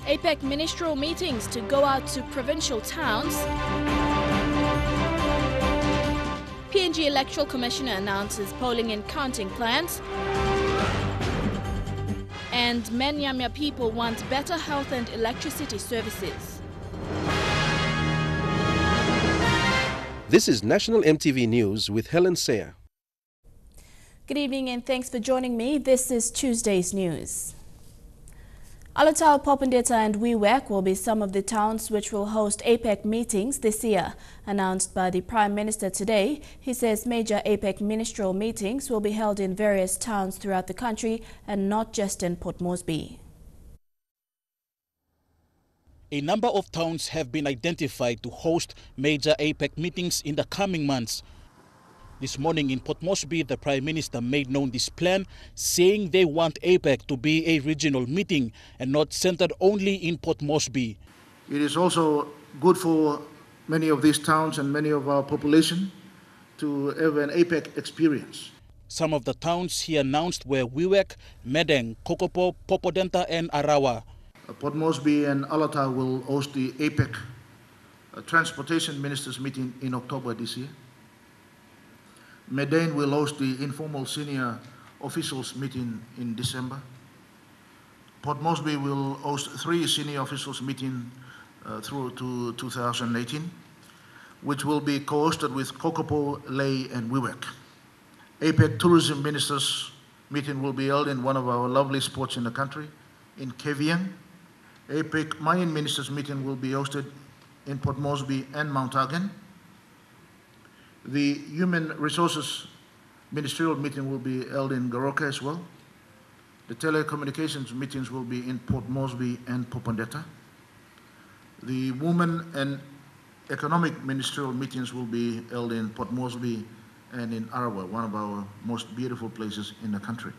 APEC Ministerial meetings to go out to provincial towns. PNG Electoral Commissioner announces polling and counting plans. And Menyamya people want better health and electricity services. This is National EMTV News with Helen Sayer. Good evening and thanks for joining me. This is Tuesday's news. Alotau, Popondetta and Wewak will be some of the towns which will host APEC meetings this year. Announced by the Prime Minister today, he says major APEC ministerial meetings will be held in various towns throughout the country and not just in Port Moresby. A number of towns have been identified to host major APEC meetings in the coming months. This morning in Port Moresby, the Prime Minister made known this plan, saying they want APEC to be a regional meeting and not centered only in Port Moresby. It is also good for many of these towns and many of our population to have an APEC experience. Some of the towns he announced were Wewak, Medang, Kokopo, Popondetta and Arawa. Port Moresby and Alotau will host the APEC Transportation Ministers meeting in October this year. Medan will host the informal senior officials meeting in December. Port Moresby will host 3 senior officials meeting through to 2018, which will be co-hosted with Kokopo, Ley and Wewak. APEC Tourism Ministers meeting will be held in one of our lovely spots in the country, in Kevian. APEC Mine Ministers meeting will be hosted in Port Moresby and Mount Hagen. The Human Resources Ministerial meeting will be held in Goroka as well. The telecommunications meetings will be in Port Moresby and Popondetta. The Women and Economic Ministerial meetings will be held in Port Moresby and in Arawa, one of our most beautiful places in the country.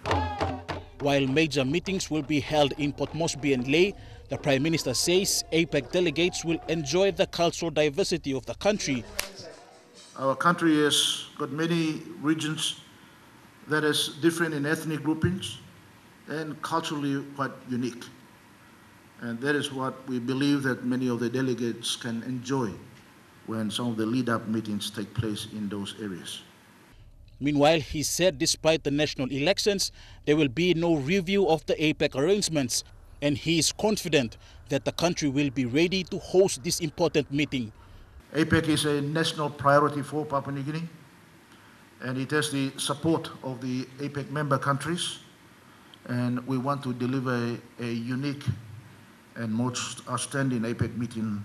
While major meetings will be held in Port Moresby and Ley, the Prime Minister says APEC delegates will enjoy the cultural diversity of the country. Our country has got many regions that is different in ethnic groupings and culturally quite unique. And that is what we believe that many of the delegates can enjoy when some of the lead-up meetings take place in those areas. Meanwhile, he said despite the national elections, there will be no review of the APEC arrangements, and he is confident that the country will be ready to host this important meeting. APEC is a national priority for Papua New Guinea, and it has the support of the APEC member countries, and we want to deliver a unique and most outstanding APEC meeting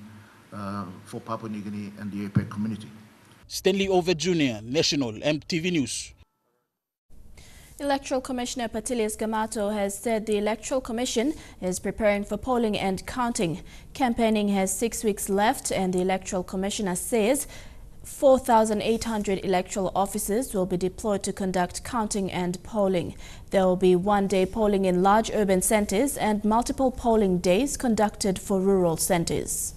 for Papua New Guinea and the APEC community. Stanley Over Jr., National EMTV News. Electoral Commissioner Patilius Gamato has said the Electoral Commission is preparing for polling and counting. Campaigning has 6 weeks left, and the Electoral Commissioner says 4,800 electoral officers will be deployed to conduct counting and polling. There will be one-day polling in large urban centres and multiple polling days conducted for rural centres.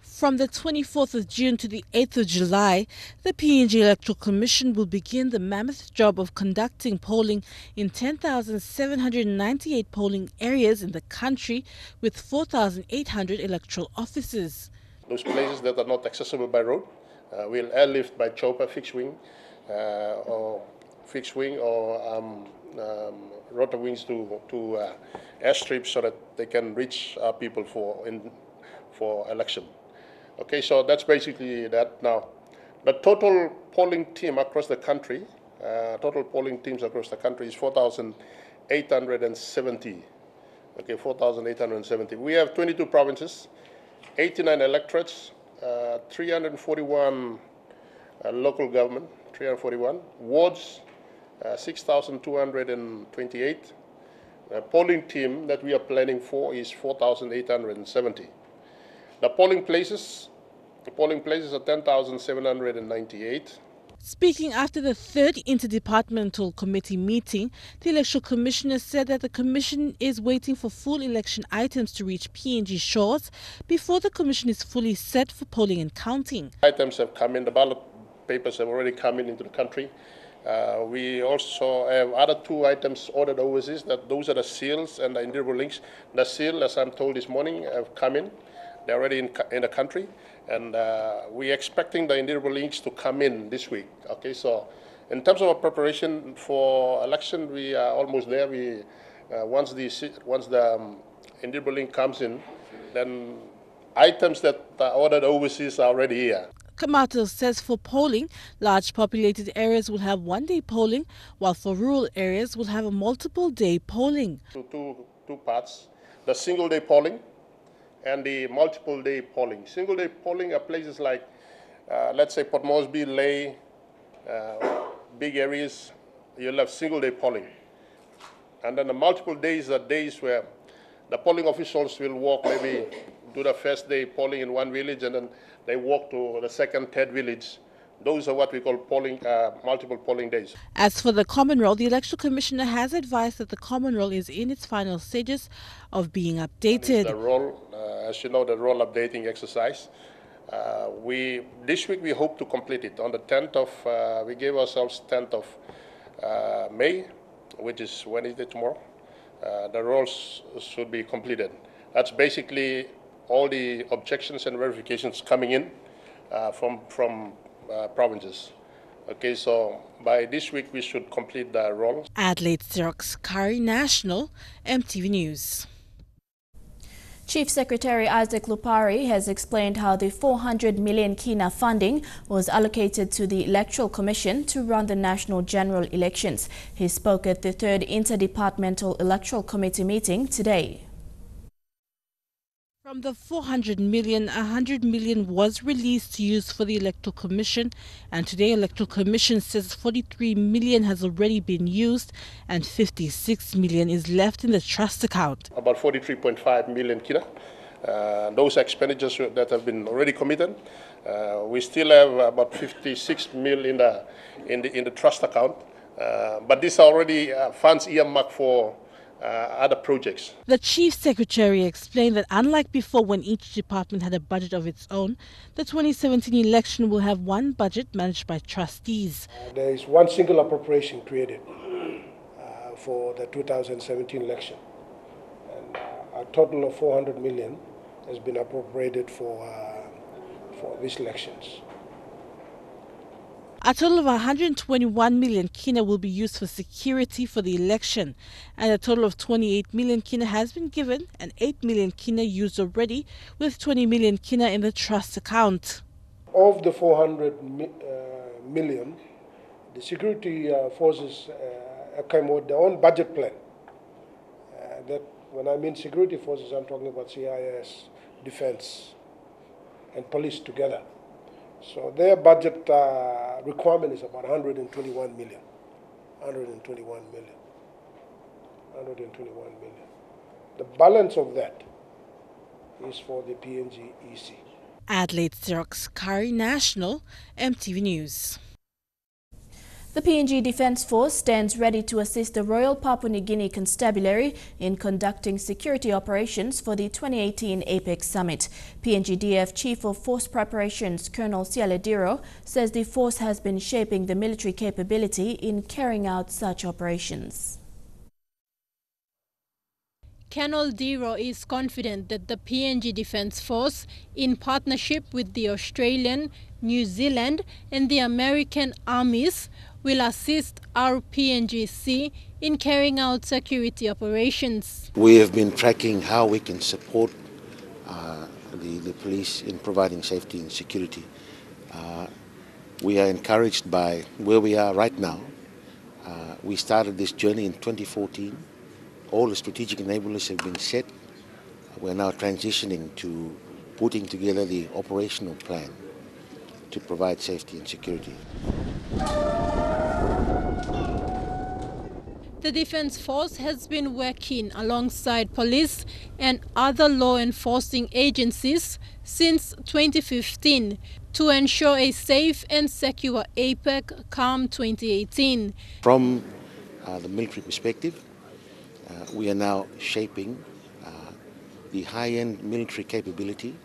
From the 24th of June to the 8th of July, the PNG Electoral Commission will begin the mammoth job of conducting polling in 10,798 polling areas in the country with 4,800 electoral officers. Those places that are not accessible by road, we'll airlift by chopper, fixed wing, or rotor wings to airstrips so that they can reach people for election. Okay, so that's basically that now. The total polling team across the country, total polling teams across the country is 4,870. Okay, 4,870. We have 22 provinces, 89 electorates, 341 local government, 341 wards, 6,228. The polling team that we are planning for is 4,870. The polling places are 10,798. Speaking after the third Interdepartmental Committee meeting, the Electoral Commissioner said that the Commission is waiting for full election items to reach PNG shores before the Commission is fully set for polling and counting. Items have come in, the ballot papers have already come into the country, We also have other two items ordered overseas. Those are the seals and the indelible links. The seal, as I'm told this morning, have come in. They're already in the country. And we're expecting the indelible links to come in this week. Okay, so in terms of our preparation for election, we are almost there. Once the indelible link comes in, then items that are ordered overseas are already here. Kamato says for polling, large populated areas will have one-day polling, while for rural areas will have a multiple-day polling. Two parts, the single-day polling and the multiple-day polling. Single-day polling are places like, let's say, Port Moresby, Lae, big areas, you'll have single-day polling. And then the multiple days are days where the polling officials will walk, maybe do the first day polling in one village, and then they walk to the second, third village. Those are what we call polling, multiple polling days. As for the Common Roll, the Electoral Commissioner has advised that the Common Roll is in its final stages of being updated. The roll, as you know, the roll updating exercise. This week we hope to complete it. On the 10th of, we gave ourselves 10th of May, which is Wednesday tomorrow. The rolls should be completed. That's basically all the objections and verifications coming in from provinces. Okay, so by this week we should complete the roll. Adelaide Xerox Kari National, EMTV News. Chief Secretary Isaac Lupari has explained how the 400 million kina funding was allocated to the Electoral Commission to run the national general elections. He spoke at the 3rd Interdepartmental Electoral Committee meeting today. From the 400 million, 100 million was released to use for the Electoral Commission, and today Electoral Commission says 43 million has already been used and 56 million is left in the trust account. About 43.5 million kina. Those expenditures that have been already committed. We still have about 56 million in the trust account, but these are already funds earmarked for other projects. The Chief Secretary explained that unlike before when each department had a budget of its own, the 2017 election will have one budget managed by trustees. There is one single appropriation created for the 2017 election. And a total of 400 million has been appropriated for these elections. A total of 121 million kina will be used for security for the election, and a total of 28 million kina has been given and 8 million kina used already, with 20 million kina in the trust account. Of the 400 million, the security forces came with their own budget plan. That when I mean security forces, I'm talking about CIS, defense, and police together. So their budget requirement is about 121 million. 121 million. 121 million. The balance of that is for the PNG EC. Adelaide Xerox Kari National, EMTV News. The PNG Defence Force stands ready to assist the Royal Papua New Guinea Constabulary in conducting security operations for the 2018 APEC Summit. PNGDF Chief of Force Preparations Colonel Sialediro says the force has been shaping the military capability in carrying out such operations. Colonel Diro is confident that the PNG Defence Force, in partnership with the Australian, New Zealand and the American armies, will assist our PNGC in carrying out security operations. We have been tracking how we can support the police in providing safety and security. We are encouraged by where we are right now. We started this journey in 2014. All the strategic enablers have been set. We're now transitioning to putting together the operational plan to provide safety and security. The Defence Force has been working alongside police and other law enforcing agencies since 2015 to ensure a safe and secure APEC CAM 2018. From the military perspective, we are now shaping the high-end military capability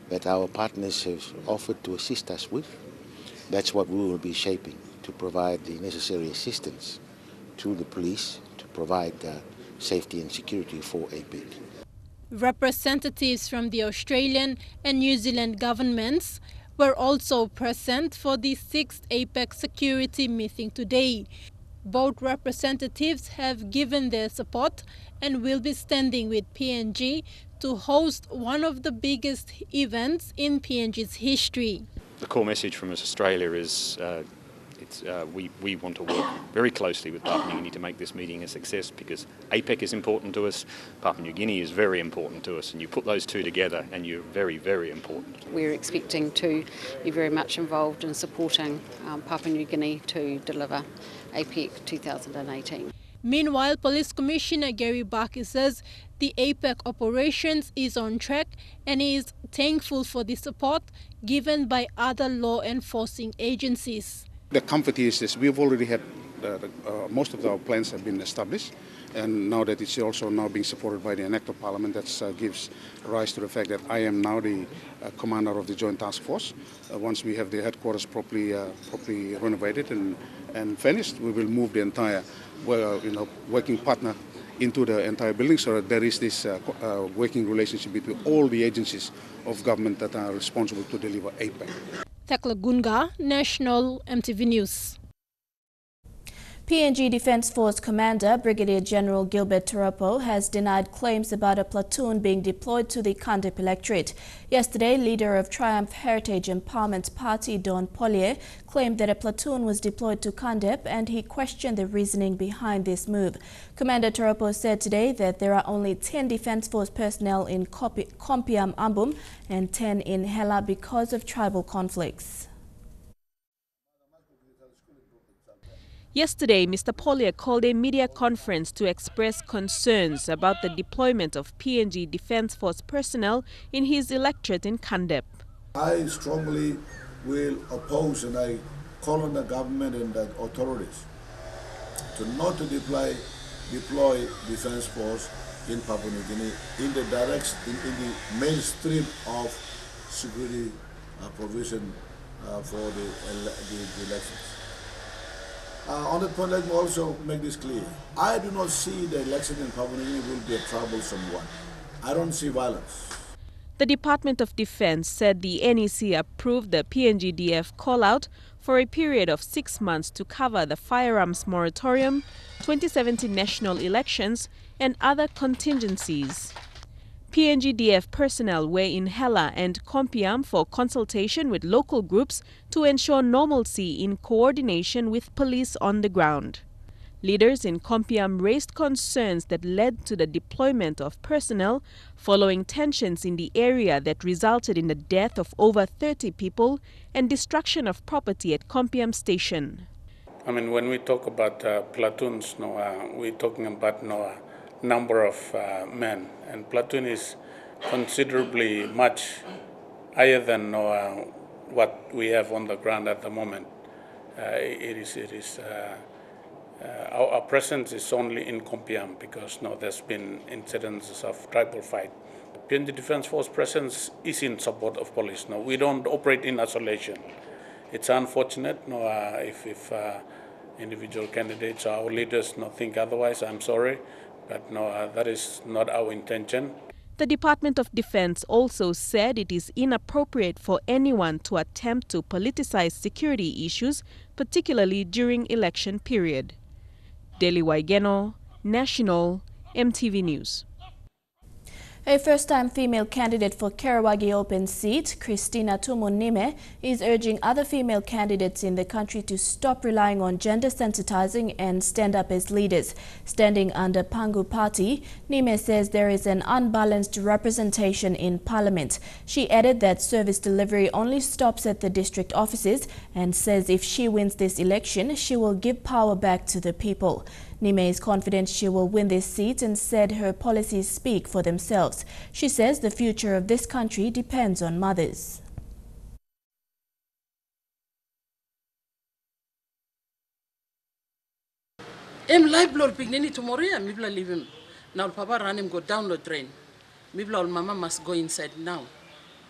that our partners have offered to assist us with. That's what we will be shaping to provide the necessary assistance to the police to provide safety and security for APEC. Representatives from the Australian and New Zealand governments were also present for the 6th APEC security meeting today. Both representatives have given their support and will be standing with PNG to host one of the biggest events in PNG's history. The core message from us Australia is we want to work very closely with Papua New Guinea to make this meeting a success, because APEC is important to us, Papua New Guinea is very important to us, and you put those two together and you're very, very important. We're expecting to be very much involved in supporting Papua New Guinea to deliver APEC 2018. Meanwhile, Police Commissioner Gary Barkey says the APEC operations is on track and is thankful for the support given by other law enforcing agencies. The comfort is this: we've already had most of our plans have been established, and now that it's also now being supported by the electoral parliament, that gives rise to the fact that I am now the commander of the Joint Task Force. Once we have the headquarters properly renovated and finished, we will move the entire working partner into the entire building, so that there is this working relationship between all the agencies of government that are responsible to deliver APEC. Tekla Gunga, National EMTV News. PNG Defence Force Commander Brigadier General Gilbert Toropo has denied claims about a platoon being deployed to the Kandip electorate. Yesterday, leader of Triumph Heritage Empowerment Party Don Pollier claimed that a platoon was deployed to Kandip, and he questioned the reasoning behind this move. Commander Toropo said today that there are only 10 Defence Force personnel in Kompiam Ambum and 10 in Hela because of tribal conflicts. Yesterday, Mr. Pollier called a media conference to express concerns about the deployment of PNG Defence Force personnel in his electorate in Kandip. I strongly will oppose, and I call on the government and the authorities to not to deploy Defence Force in Papua New Guinea in the the mainstream of security provision for the elections. On that point, let me also make this clear. I do not see the election in Papua New Guinea will be a troublesome one. I don't see violence. The Department of Defense said the NEC approved the PNGDF call-out for a period of 6 months to cover the firearms moratorium, 2017 national elections, and other contingencies. PNGDF personnel were in Hela and Kompiam for consultation with local groups to ensure normalcy in coordination with police on the ground. Leaders in Kompiam raised concerns that led to the deployment of personnel following tensions in the area that resulted in the death of over 30 people and destruction of property at Kompiam Station. I mean, when we talk about platoons, we're talking about number of men, and platoon is considerably much higher than what we have on the ground at the moment. Our presence is only in Kompiam because there's been incidences of tribal fight. The PNG Defence Force presence is in support of police. We don't operate in isolation. It's unfortunate if individual candidates or our leaders think otherwise. I'm sorry. But that is not our intention. The Department of Defense also said it is inappropriate for anyone to attempt to politicize security issues, particularly during election period. Deli Waigeno, National EMTV News. A first-time female candidate for Kerawagi Open seat, Christina Tumunime, is urging other female candidates in the country to stop relying on gender sensitizing and stand up as leaders. Standing under Pangu Party, Nime says there is an unbalanced representation in Parliament. She added that service delivery only stops at the district offices and says if she wins this election, she will give power back to the people. Nime is confident she will win this seat and said her policies speak for themselves. She says the future of this country depends on mothers. Live blood pignini tomorrow, Mibla leave him. Now Papa ran him go down the drain. Mibla or Mama must go inside now.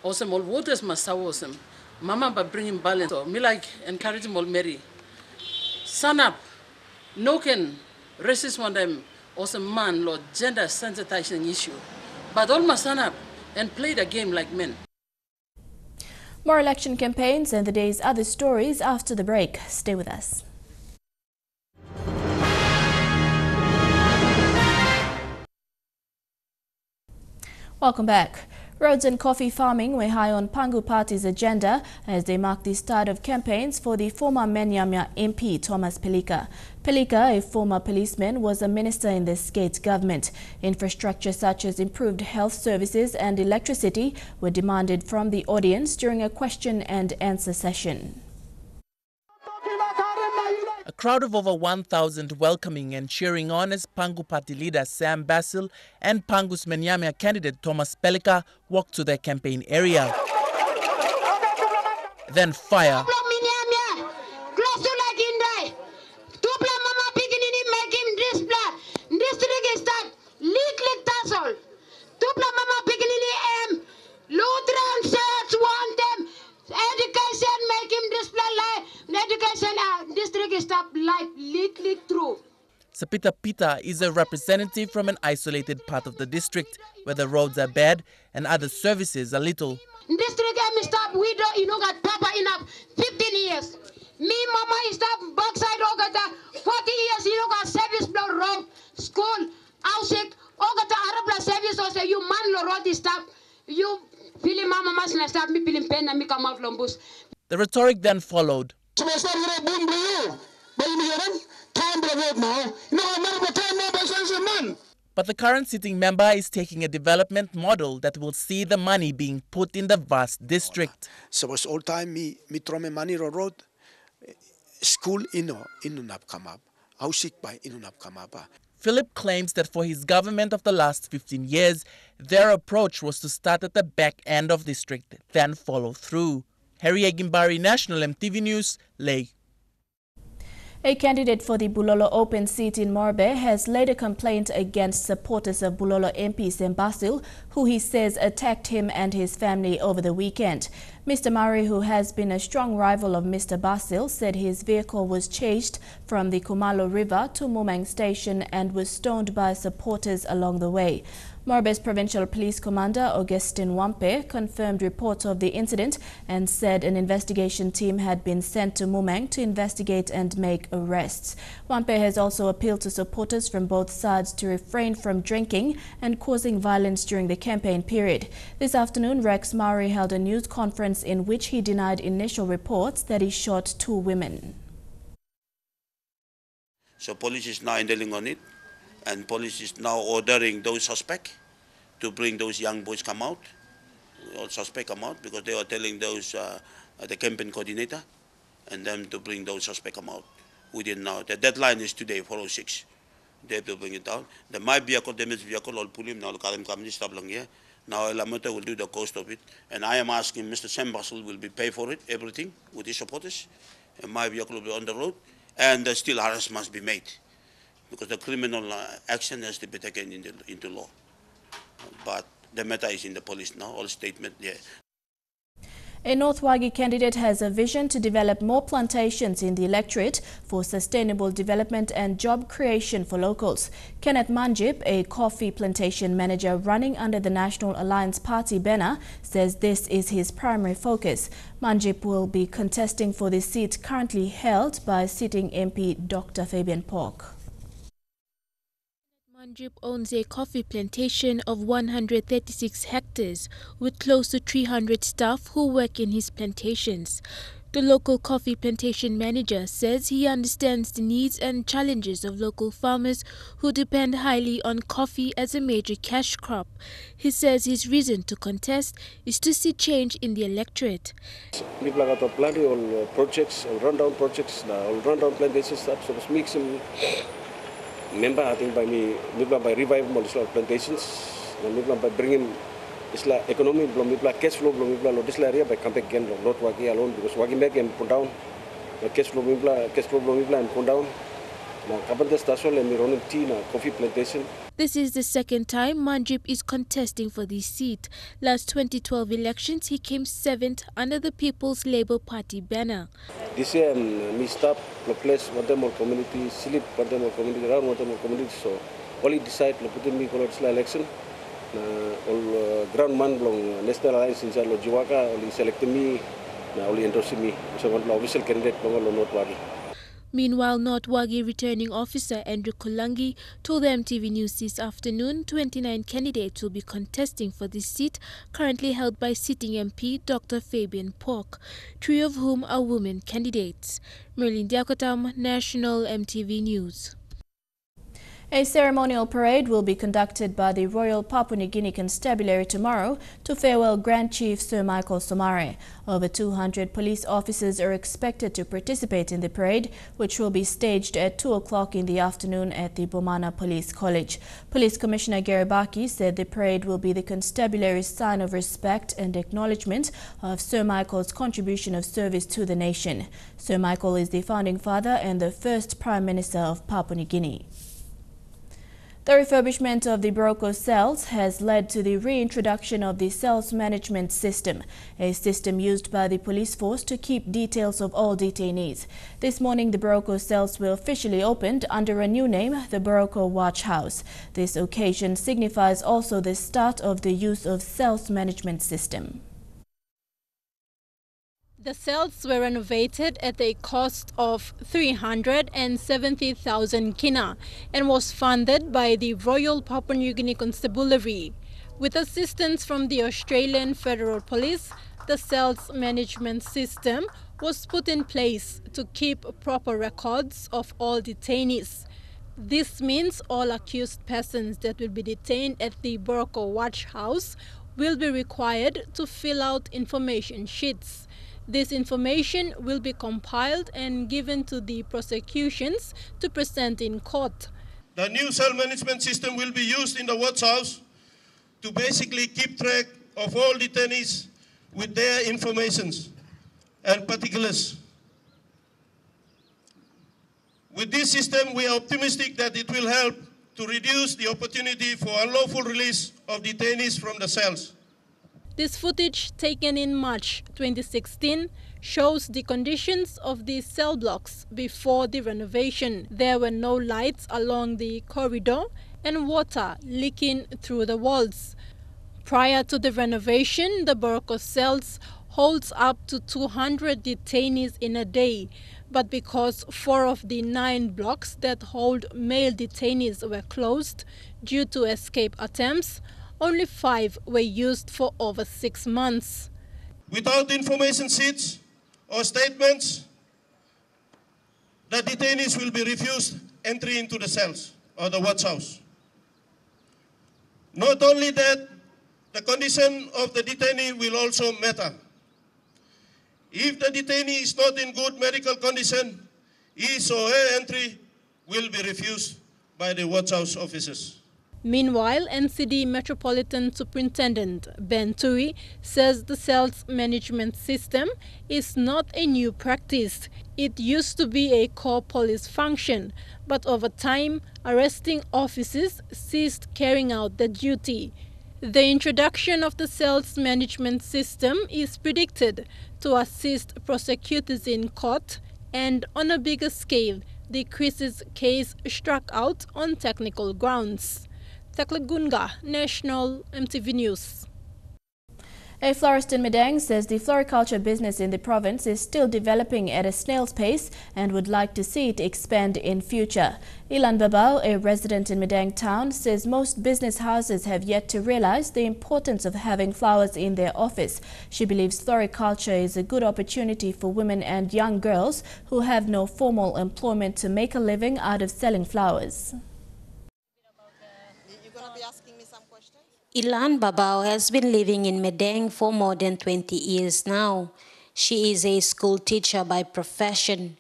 Awesome, all waters must awesome. Mama but bring him balance. So me like encourage him all Mary. stand up, no can resist on them also man or gender sensitizing issue. But all must stand up and play the game like men. More election campaigns and the day's other stories after the break. Stay with us. Welcome back. Roads and coffee farming were high on Pangu Party's agenda as they mark the start of campaigns for the former Menyamya MP Thomas Pelika. Pelika, a former policeman, was a minister in the state government. Infrastructure such as improved health services and electricity were demanded from the audience during a question and answer session. A crowd of over 1,000 welcoming and cheering on as Pangu Party leader Sam Basil and Pangu's Menyamya candidate Thomas Pelika walked to their campaign area. Then fire. Sapita Pita is a representative from an isolated part of the district where the roads are bad and other services are little. District stop we don't got papa enough 15 years. Me mama is stop backside 40 years got service block road school housing Arab service also you man lo road stop you feeling mama must stop me feeling pen and me come out lombus. The rhetoric then followed. But the current sitting member is taking a development model that will see the money being put in the vast district. So was all time me trome money road school inunap come up. How sick by inunap come up. Philip claims that for his government of the last 15 years, their approach was to start at the back end of district, then follow through. Harry Agimbari, National EMTV News, Leh. A candidate for the Bulolo open seat in Morbe has laid a complaint against supporters of Bulolo MP Sam Basil, who he says attacked him and his family over the weekend. Mr. Murray, who has been a strong rival of Mr. Basil, said his vehicle was chased from the Kumalo River to Mumang Station and was stoned by supporters along the way. Morbe's Provincial Police Commander Augustine Wampe confirmed reports of the incident and said an investigation team had been sent to Mumang to investigate and make arrests. Wampe has also appealed to supporters from both sides to refrain from drinking and causing violence during the campaign period. This afternoon, Rex Murray held a news conference in which he denied initial reports that he shot 2 women. So police is now handling on it. And police is now ordering those suspects to bring those young boys come out, or suspect come out, because they are telling those the campaign coordinator, and them to bring those suspects come out within now. The deadline is today, 4:06. They have to bring it down. The my vehicle, damaged vehicle, all pull him now. Now Elamoto will do the cost of it, and I am asking Mr. Sam Basil will be pay for it, everything with his supporters, and my vehicle will be on the road, and still arrest must be made. Because the criminal action has to be taken into law. But the matter is in the police now, all statement there. A North Wagi candidate has a vision to develop more plantations in the electorate for sustainable development and job creation for locals. Kenneth Manjip, a coffee plantation manager running under the National Alliance Party banner, says this is his primary focus. Manjip will be contesting for the seat currently held by sitting MP Dr. Fabian Pork. Manjip owns a coffee plantation of 136 hectares with close to 300 staff who work in his plantations. The local coffee plantation manager says he understands the needs and challenges of local farmers who depend highly on coffee as a major cash crop. He says his reason to contest is to see change in the electorate. We have plenty of projects, rundown projects, rundown plantations that sort of mix them. Member, I think by reviving all plantations, by bringing economy, cash flow, this area by campaign again, not Wagi alone because Wagi back and put down, cash flow, and put down. Now, Cabandas Tasol and Mironin tea, coffee plantation. This is the second time Manjip is contesting for this seat. Last 2012 elections, he came 7th under the People's Labour Party banner. This year, me stop the place, Watermore community, sleep Watermore community, around Watermore community. So, only decide to put me for the election. All ground man belong National Alliance in Salo Jiwaka, only select me, only endorse me. So, one official candidate, belong not Wagi. Meanwhile, North Wagi returning officer Andrew Kolangi told the MTV News this afternoon 29 candidates will be contesting for this seat currently held by sitting MP Dr. Fabian Pork, 3 of whom are women candidates. Merlin Diakotam, National MTV News. A ceremonial parade will be conducted by the Royal Papua New Guinea Constabulary tomorrow to farewell Grand Chief Sir Michael Somare. Over 200 police officers are expected to participate in the parade, which will be staged at 2 o'clock in the afternoon at the Bomana Police College. Police Commissioner Garibaki said the parade will be the constabulary's sign of respect and acknowledgement of Sir Michael's contribution of service to the nation. Sir Michael is the founding father and the first Prime Minister of Papua New Guinea. The refurbishment of the Boroko cells has led to the reintroduction of the cells management system, a system used by the police force to keep details of all detainees. This morning, the Boroko cells were officially opened under a new name, the Boroko Watch House. This occasion signifies also the start of the use of cells management system. The cells were renovated at a cost of 370,000 kina and was funded by the Royal Papua New Guinea Constabulary. With assistance from the Australian Federal Police, the cells management system was put in place to keep proper records of all detainees. This means all accused persons that will be detained at the Boroko Watch House will be required to fill out information sheets. This information will be compiled and given to the prosecutions to present in court. The new cell management system will be used in the watch house to basically keep track of all detainees with their informations and particulars. With this system, we are optimistic that it will help to reduce the opportunity for unlawful release of detainees from the cells. This footage, taken in March 2016, shows the conditions of the cell blocks before the renovation. There were no lights along the corridor and water leaking through the walls. Prior to the renovation, the Boroko cells holds up to 200 detainees in a day, but because 4 of the 9 blocks that hold male detainees were closed due to escape attempts, only 5 were used for over 6 months. Without information sheets or statements, the detainees will be refused entry into the cells or the watch house. Not only that, the condition of the detainee will also matter. If the detainee is not in good medical condition, his or her entry will be refused by the watch house officers. Meanwhile, NCD Metropolitan Superintendent Ben Tui says the cells management system is not a new practice. It used to be a core police function, but over time, arresting officers ceased carrying out the duty. The introduction of the cells management system is predicted to assist prosecutors in court and, on a bigger scale, decreases case struck out on technical grounds. Taklagunga, National MTV News. A florist in Medang says the floriculture business in the province is still developing at a snail's pace and would like to see it expand in future. Ilan Babao, a resident in Medang town, says most business houses have yet to realize the importance of having flowers in their office. She believes floriculture is a good opportunity for women and young girls who have no formal employment to make a living out of selling flowers. Ilan Babao has been living in Medang for more than 20 years now. She is a school teacher by profession.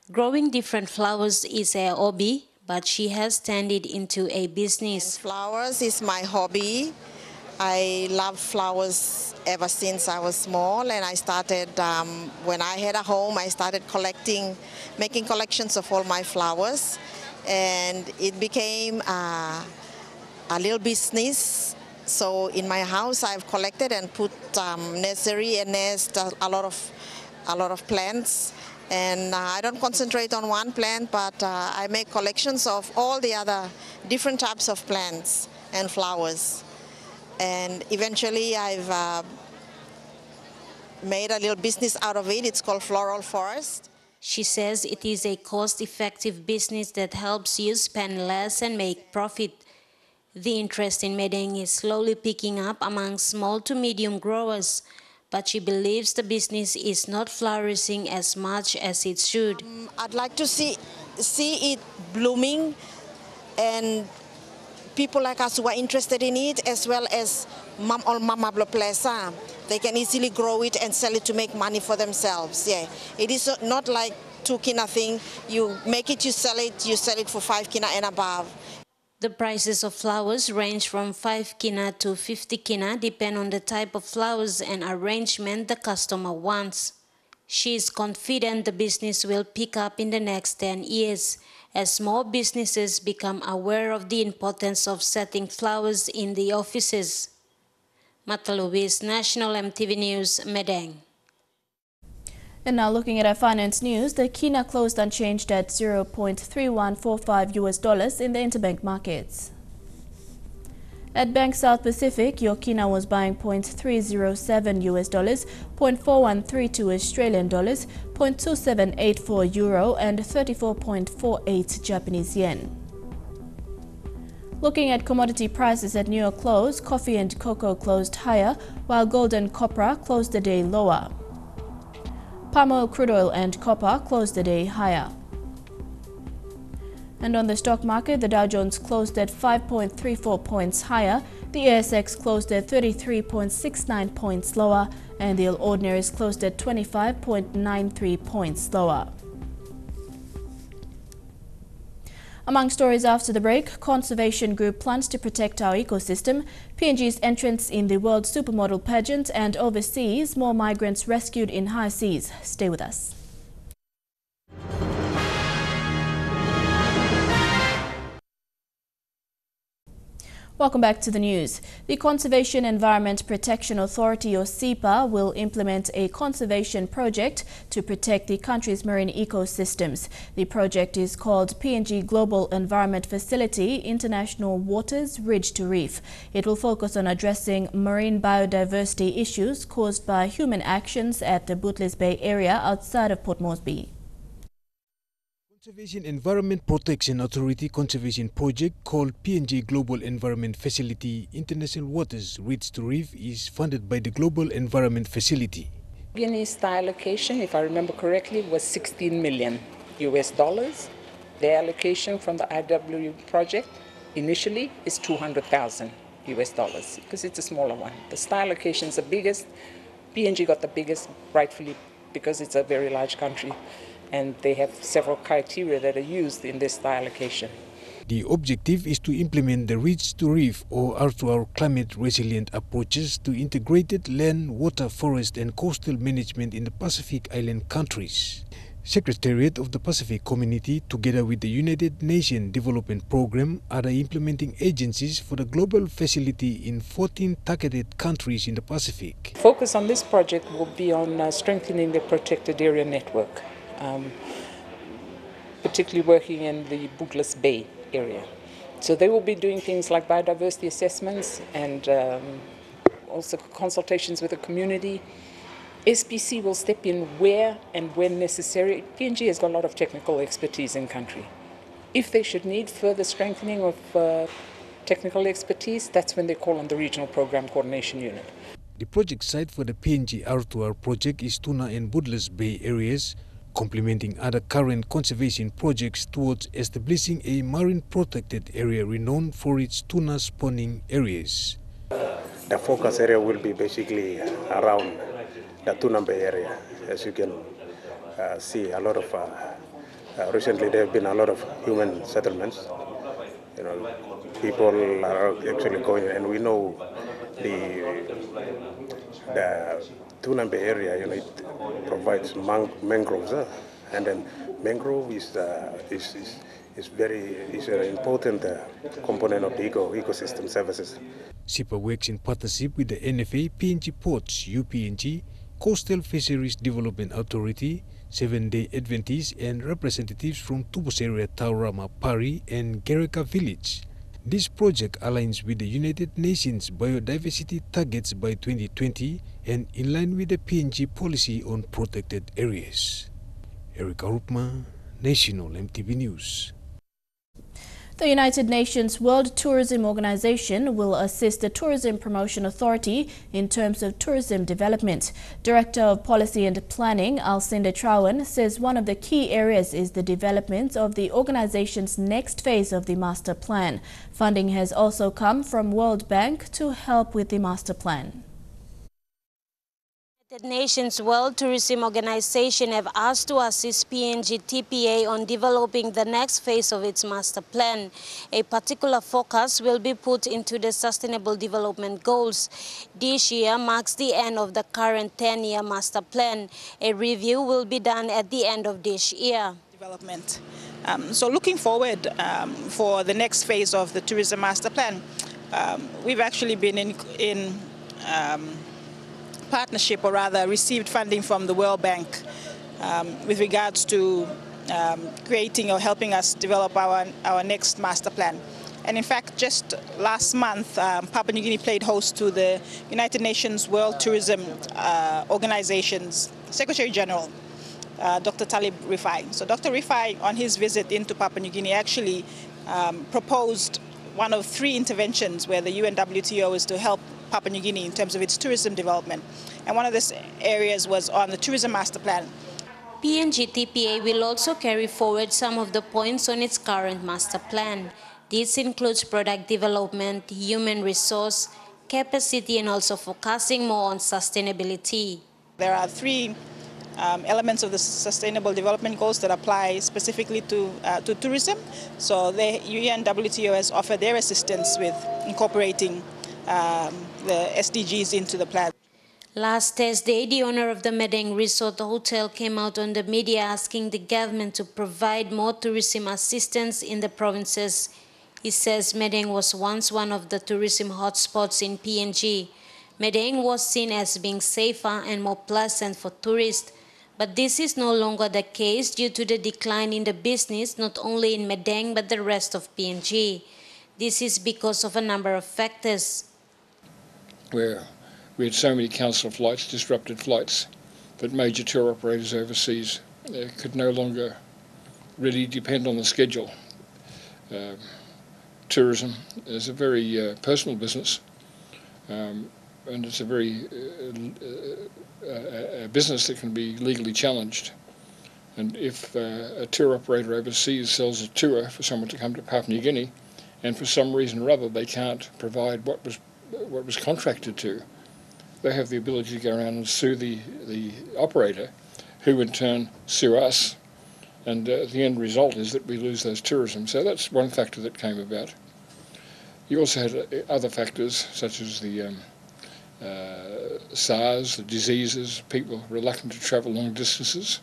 Growing different flowers is her hobby, but she has turned it into a business. Flowers is my hobby. I love flowers ever since I was small, and I started, when I had a home, I started making collections of all my flowers, and it became a little business. So in my house, I've collected and put nursery and nest, a lot of plants. And I don't concentrate on one plant, but I make collections of all the other different types of plants and flowers. And eventually I've made a little business out of it. It's called Floral Forest. She says it is a cost-effective business that helps you spend less and make profit. The interest in Medang is slowly picking up among small to medium growers, but she believes the business is not flourishing as much as it should. I'd like to see it blooming, and people like us who are interested in it, as well as Mama Plesa, they can easily grow it and sell it to make money for themselves. Yeah, it is not like 2 kina thing. You make it, you sell it for 5 kina and above. The prices of flowers range from 5 kina to 50 kina, depend on the type of flowers and arrangement the customer wants. She is confident the business will pick up in the next 10 years as more businesses become aware of the importance of setting flowers in the offices. Mata Luis, National EMTV News, Medang. And now looking at our finance news, the kina closed unchanged at $0.3145 in the interbank markets. At Bank South Pacific, your kina was buying $0.307 $0.4132 Australian dollars, $0.2784 euro, and 34.48 Japanese yen. Looking at commodity prices at New York close, coffee and cocoa closed higher, while gold and copra closed the day lower. Palm oil, crude oil and copper closed the day higher. And on the stock market, the Dow Jones closed at 5.34 points higher, the ASX closed at 33.69 points lower, and the Ordinaries closed at 25.93 points lower. Among stories after the break, conservation group plans to protect our ecosystem, PNG's entrance in the World Supermodel pageant, and overseas, more migrants rescued in high seas. Stay with us. Welcome back to the news. The Conservation Environment Protection Authority, or CEPA, will implement a conservation project to protect the country's marine ecosystems. The project is called PNG Global Environment Facility International Waters Ridge to Reef. It will focus on addressing marine biodiversity issues caused by human actions at the Butlis Bay area outside of Port Moresby. Conservation Environment Protection Authority conservation project called PNG Global Environment Facility International Waters Ridge to Reef is funded by the Global Environment Facility. Guinea's allocation, if I remember correctly, was $16 million. Their allocation from the IW project initially is $200,000 because it's a smaller one. The STAR allocation is the biggest. PNG got the biggest, rightfully, because it's a very large country. And they have several criteria that are used in this allocation. The objective is to implement the Ridge to Reef or R2R climate resilient approaches to integrated land, water, forest and coastal management in the Pacific Island countries. Secretariat of the Pacific Community, together with the United Nations Development Programme, are the implementing agencies for the global facility in 14 targeted countries in the Pacific. Focus on this project will be on strengthening the protected area network. Particularly working in the Butlis Bay area. So they will be doing things like biodiversity assessments and also consultations with the community. SPC will step in where and when necessary. PNG has got a lot of technical expertise in country. If they should need further strengthening of technical expertise, that's when they call on the Regional Program Coordination Unit. The project site for the PNG R2R project is Tuna and Butlis Bay areas, complementing other current conservation projects towards establishing a marine protected area renowned for its tuna spawning areas. The focus area will be basically around the Tuna Bay area. As you can see, a lot of recently there have been a lot of human settlements. You know, people are actually going, and we know the Tuna Bay area, you know, it provides mangroves, and then mangrove is an important component of the ecosystem services. SIPA works in partnership with the NFA, PNG Ports, UPNG, Coastal Fisheries Development Authority, Seven-Day Adventists, and representatives from Tuboseria, Taurama, Pari, and Gereka Village. This project aligns with the United Nations biodiversity targets by 2020 and in line with the PNG policy on protected areas. Erika Rupma, National MTV News. The United Nations World Tourism Organization will assist the Tourism Promotion Authority in terms of tourism development. Director of Policy and Planning, Alcinda Trawan, says one of the key areas is the development of the organization's next phase of the master plan. Funding has also come from World Bank to help with the master plan. The Nations World Tourism Organization have asked to assist PNG TPA on developing the next phase of its master plan. A particular focus will be put into the Sustainable Development Goals. This year marks the end of the current 10-year master plan. A review will be done at the end of this year. Development. So looking forward for the next phase of the tourism master plan, we've actually been in partnership, or rather received funding from the World Bank with regards to creating or helping us develop our next master plan. And in fact, just last month, Papua New Guinea played host to the United Nations World Tourism Organization's Secretary General, Dr. Talib Rifai. So Dr. Rifai, on his visit into Papua New Guinea, actually proposed one of 3 interventions where the UNWTO is to help Papua New Guinea in terms of its tourism development. And one of these areas was on the tourism master plan. PNG TPA will also carry forward some of the points on its current master plan. This includes product development, human resource, capacity, and also focusing more on sustainability. There are 3 elements of the Sustainable Development Goals that apply specifically to tourism. So the UNWTO has offered their assistance with incorporating the SDGs into the plan. Last Thursday, the owner of the Medeng Resort Hotel came out on the media asking the government to provide more tourism assistance in the provinces. He says Medeng was once one of the tourism hotspots in PNG. Medeng was seen as being safer and more pleasant for tourists. But this is no longer the case due to the decline in the business, not only in Medeng but the rest of PNG. This is because of a number of factors. Where we had so many cancelled flights, disrupted flights, that major tour operators overseas could no longer really depend on the schedule. Tourism is a very personal business, and it's a very a business that can be legally challenged. And if a tour operator overseas sells a tour for someone to come to Papua New Guinea, and for some reason or other they can't provide what was contracted to, they have the ability to go around and sue the operator, who in turn sue us, and the end result is that we lose those tourism. So that's one factor that came about. You also had other factors such as the SARS, the diseases, people reluctant to travel long distances.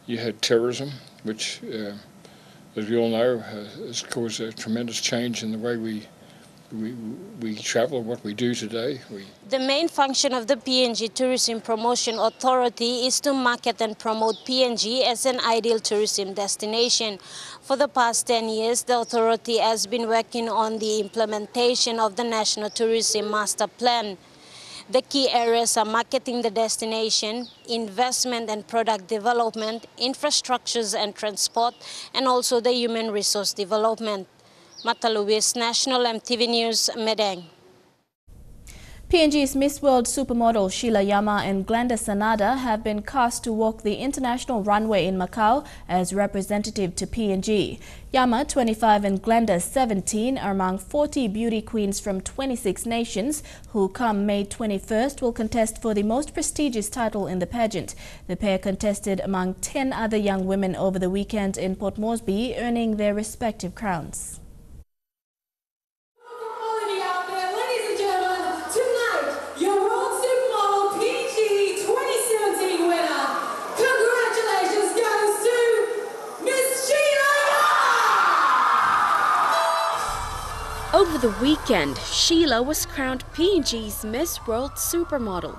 You had terrorism, which, as we all know, has caused a tremendous change in the way we travel, what we do today. The main function of the PNG Tourism Promotion Authority is to market and promote PNG as an ideal tourism destination. For the past 10 years, the authority has been working on the implementation of the National Tourism Master Plan. The key areas are marketing the destination, investment and product development, infrastructures and transport, and also the human resource development. Mata Luis, National MTV News, Medeng. PNG's Miss World supermodel Sheila Yama and Glenda Sanada have been cast to walk the international runway in Macau as representative to PNG. Yama, 25, and Glenda, 17, are among 40 beauty queens from 26 nations who come May 21st will contest for the most prestigious title in the pageant. The pair contested among 10 other young women over the weekend in Port Moresby, earning their respective crowns. Over the weekend, Sheila was crowned PNG's Miss World Supermodel,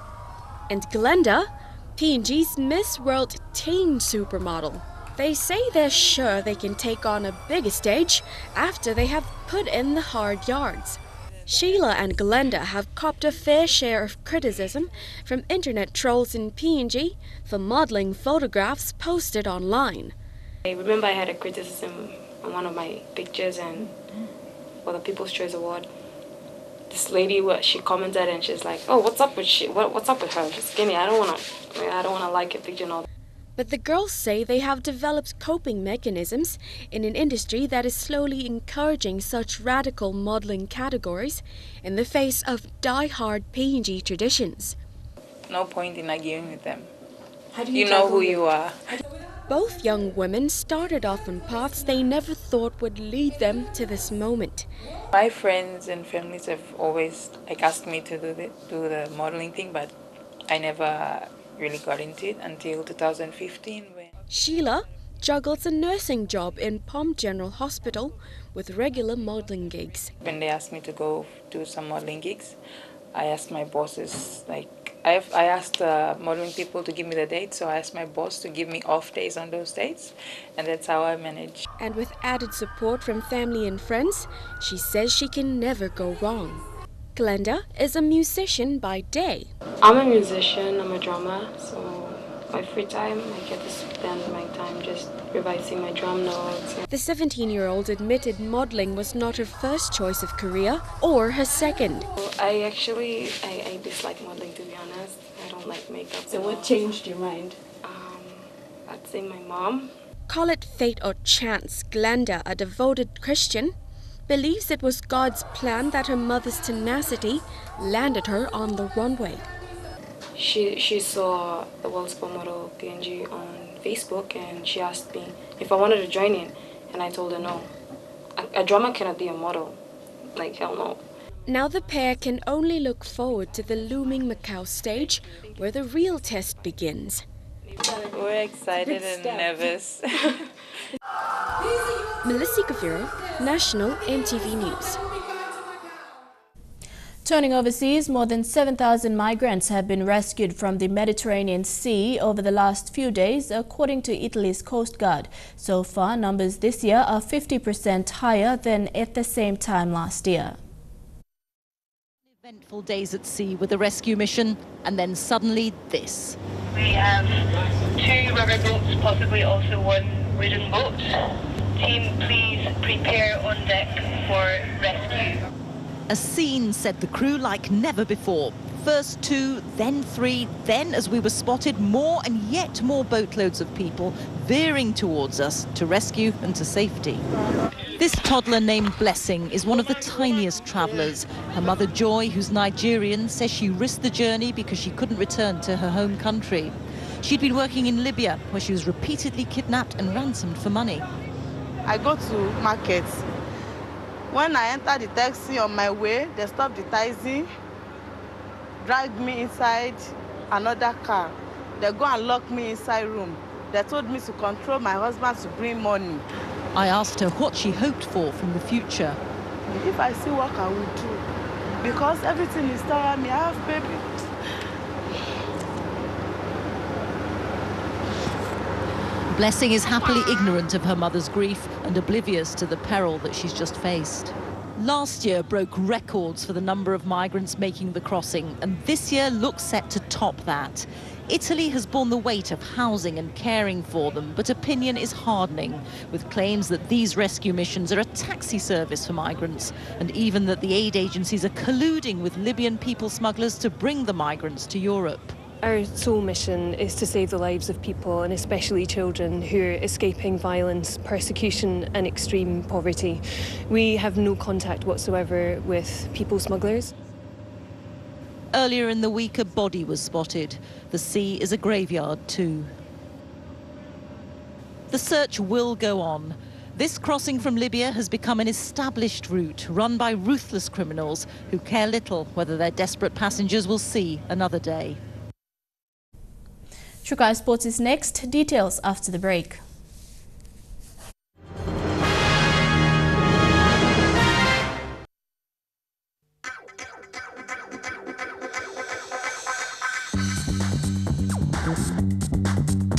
and Glenda, PNG's Miss World Teen Supermodel. They say they're sure they can take on a bigger stage after they have put in the hard yards. Sheila and Glenda have copped a fair share of criticism from internet trolls in PNG for modeling photographs posted online. I remember I had a criticism on one of my pictures and for the People's Choice Award. This lady, she commented and she's like, "Oh, what's up with what's up with her? She's skinny. I don't wanna like her picture and all." But the girls say they have developed coping mechanisms in an industry that is slowly encouraging such radical modeling categories in the face of die-hard PNG traditions. No point in arguing with them. How do you know who you are. Both young women started off on paths they never thought would lead them to this moment. My friends and families have always asked me to do the modeling thing, but I never really got into it until 2015. Sheila juggles a nursing job in Palm General Hospital with regular modeling gigs. When they asked me to go do some modeling gigs, I asked my bosses, I asked modeling people to give me the dates, so I asked my boss to give me off days on those dates, and that's how I manage. And with added support from family and friends, she says she can never go wrong. Glenda is a musician by day. I'm a musician, I'm a drummer, so my free time I get to spend my time just revising my drum notes. The 17-year-old admitted modeling was not her first choice of career or her second. I dislike modeling, to be honest. I don't like makeup. So what changed your mind? I'd say my mom. Call it fate or chance, Glenda, a devoted Christian, believes it was God's plan that her mother's tenacity landed her on the runway. She saw the World Supermodel PNG on Facebook and she asked me if I wanted to join in, and I told her no. A drummer cannot be a model. Like, hell no. Now the pair can only look forward to the looming Macau stage where the real test begins. We're excited and nervous. Melissa Kaviro, National EMTV News. Turning overseas, more than 7,000 migrants have been rescued from the Mediterranean Sea over the last few days, according to Italy's Coast Guard. So far, numbers this year are 50% higher than at the same time last year. Eventful days at sea with a rescue mission, and then suddenly this. We have 2 rubber boats, possibly also 1 wooden boat. Team, please prepare on deck for rescue. A scene, said the crew, like never before. First 2, then 3, then, as we were spotted, more and yet more boatloads of people veering towards us to rescue and to safety. This toddler named Blessing is one of the tiniest travellers. Her mother Joy, who's Nigerian, says she risked the journey because she couldn't return to her home country. She'd been working in Libya, where she was repeatedly kidnapped and ransomed for money. I go to markets. When I enter the taxi on my way, they stopped the taxi, dragged me inside another car. They go and lock me inside room. They told me to control my husband to bring money. I asked her what she hoped for from the future. If I see what I will do, because everything is around me, I have baby. Blessing is happily ignorant of her mother's grief and oblivious to the peril that she's just faced. Last year broke records for the number of migrants making the crossing, and this year looks set to top that. Italy has borne the weight of housing and caring for them, but opinion is hardening, with claims that these rescue missions are a taxi service for migrants, and even that the aid agencies are colluding with Libyan people smugglers to bring the migrants to Europe. Our sole mission is to save the lives of people, and especially children, who are escaping violence, persecution and extreme poverty. We have no contact whatsoever with people smugglers. Earlier in the week, a body was spotted. The sea is a graveyard too. The search will go on. This crossing from Libya has become an established route run by ruthless criminals who care little whether their desperate passengers will see another day. Shukai Sports is next. Details after the break.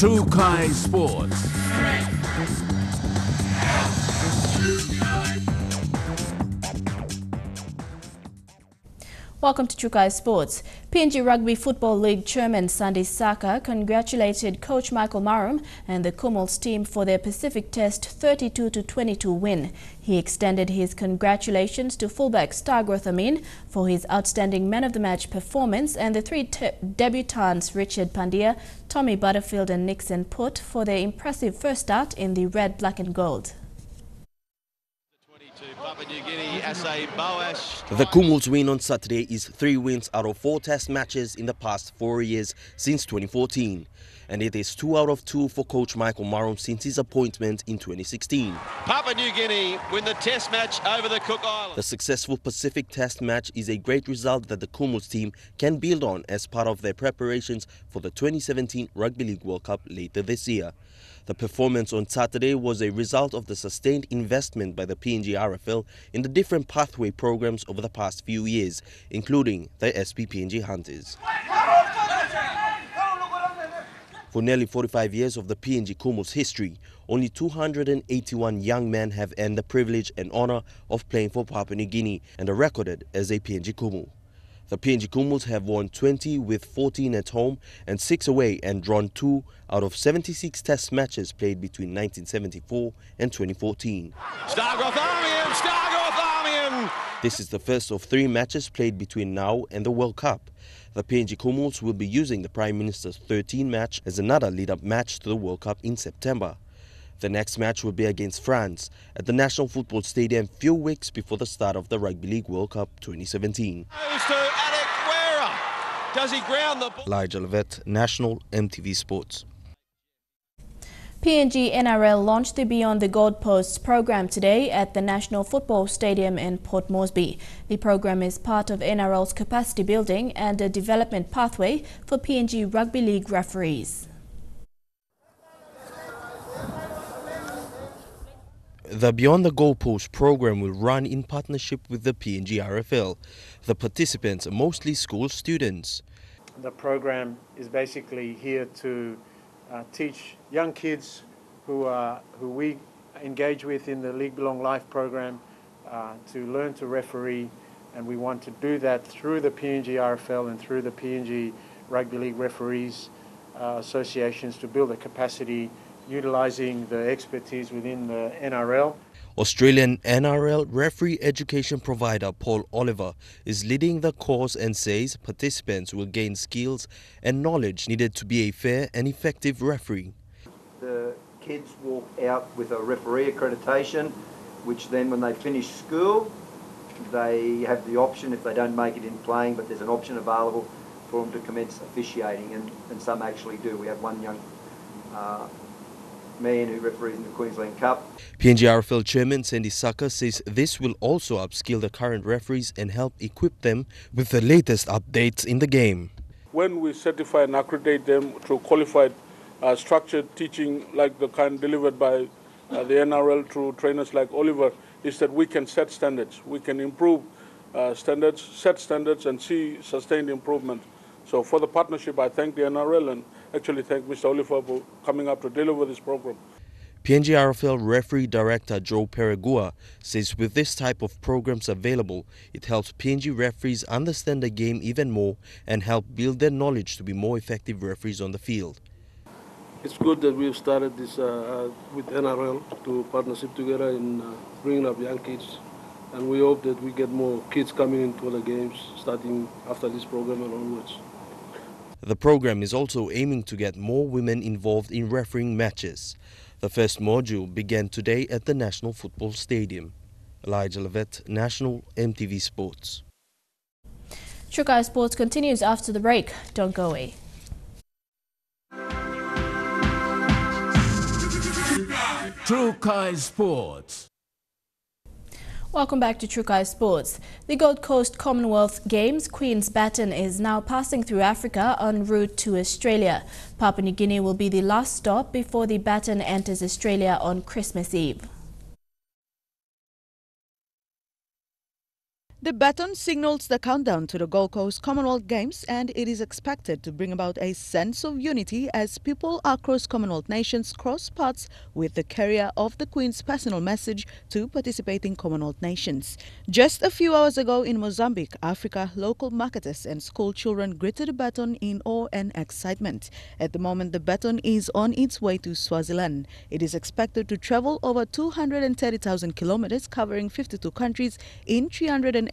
Trukai Sports. Welcome to Trukai Sports. PNG Rugby Football League Chairman Sandy Saka congratulated Coach Michael Marum and the Kumuls team for their Pacific Test 32-22 win. He extended his congratulations to fullback Stargrowth Amin for his outstanding man-of-the-match performance and the three debutants Richard Pandia, Tommy Butterfield and Nixon Putt for their impressive first start in the red, black and gold. The Kumuls win on Saturday is 3 wins out of 4 test matches in the past 4 years since 2014. And it is 2 out of 2 for coach Michael Marum since his appointment in 2016. Papua New Guinea win the test match over the Cook Islands. The successful Pacific Test match is a great result that the Kumuls team can build on as part of their preparations for the 2017 Rugby League World Cup later this year. The performance on Saturday was a result of the sustained investment by the PNG RFL in the different pathway programs over the past few years, including the SP-PNG Hunters. For nearly 45 years of the PNG Kumuls history, only 281 young men have earned the privilege and honour of playing for Papua New Guinea and are recorded as a PNG Kumul. The PNG Kumuls have won 20 with 14 at home and 6 away and drawn 2 out of 76 test matches played between 1974 and 2014. This is the first of 3 matches played between now and the World Cup. The PNG Kumuls will be using the Prime Minister's 13th match as another lead-up match to the World Cup in September. The next match will be against France at the National Football Stadium few weeks before the start of the Rugby League World Cup 2017. Does he ground the Elijah Levet, National EMTV Sports. PNG NRL launched the Beyond the Goalposts program today at the National Football Stadium in Port Moresby. The program is part of NRL's capacity building and a development pathway for PNG Rugby League referees. The Beyond the Goalpost program will run in partnership with the PNG RFL. The participants are mostly school students. The program is basically here to teach young kids who we engage with in the League Belong Life program to learn to referee, and we want to do that through the PNG RFL and through the PNG Rugby League Referees Associations to build a capacity utilising the expertise within the NRL. Australian NRL referee education provider Paul Oliver is leading the course and says participants will gain skills and knowledge needed to be a fair and effective referee. The kids walk out with a referee accreditation, which then when they finish school, they have the option, if they don't make it in playing, but there's an option available for them to commence officiating, and some actually do. We have one young man who referees in the Queensland Cup. PNG RFL Chairman Sandy Saka says this will also upskill the current referees and help equip them with the latest updates in the game. When we certify and accredit them through qualified structured teaching like the kind delivered by the NRL through trainers like Oliver, is that we can set standards. We can improve standards, set standards and see sustained improvement. So for the partnership, I thank the NRL and actually thank Mr. Oliver for coming up to deliver this program. PNG RFL Referee Director Joe Peregua says with this type of programs available, it helps PNG referees understand the game even more and help build their knowledge to be more effective referees on the field. It's good that we've started this with NRL to partnership together in bringing up young kids, and we hope that we get more kids coming into the games starting after this program and onwards. The program is also aiming to get more women involved in refereeing matches. The first module began today at the National Football Stadium. Elijah Levet, National EMTV Sports. Trukai Sports continues after the break. Don't go away. Trukai Sports. Welcome back to Trukai Sports. The Gold Coast Commonwealth Games Queen's Baton is now passing through Africa en route to Australia. Papua New Guinea will be the last stop before the baton enters Australia on Christmas Eve. The baton signals the countdown to the Gold Coast Commonwealth Games, and it is expected to bring about a sense of unity as people across Commonwealth nations cross paths with the carrier of the Queen's personal message to participating Commonwealth nations. Just a few hours ago in Mozambique, Africa, local marketers and school children greeted the baton in awe and excitement. At the moment, the baton is on its way to Swaziland. It is expected to travel over 230,000 kilometers, covering 52 countries in 388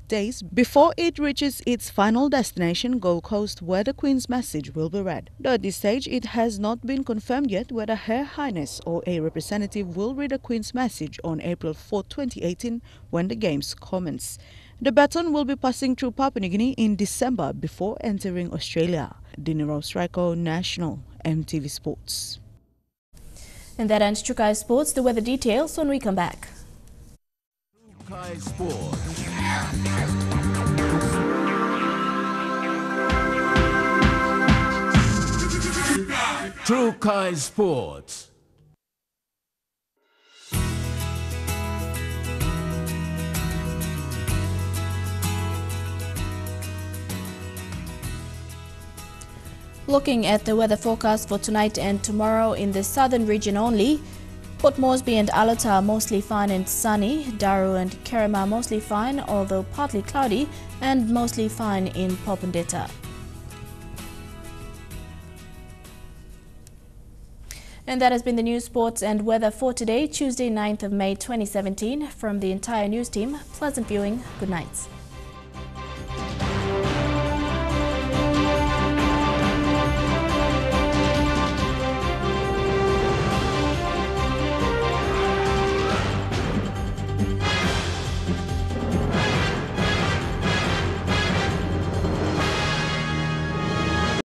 days before it reaches its final destination, Gold Coast, where the Queen's message will be read. Though at this stage, it has not been confirmed yet whether Her Highness or a representative will read the Queen's message on April 4, 2018, when the Games commence. The baton will be passing through Papua New Guinea in December before entering Australia. Dini Rose Raiko, National, EMTV Sports. And that ends Chukai Sports. The weather details when we come back. Chukai Sports. Chukai Sports. Looking at the weather forecast for tonight and tomorrow in the southern region only, Port Moresby and Alota are mostly fine and sunny. Daru and Kerema mostly fine, although partly cloudy, and mostly fine in Popondetta. And that has been the news, sports and weather for today, Tuesday, 9th of May 2017. From the entire news team, pleasant viewing. Good night.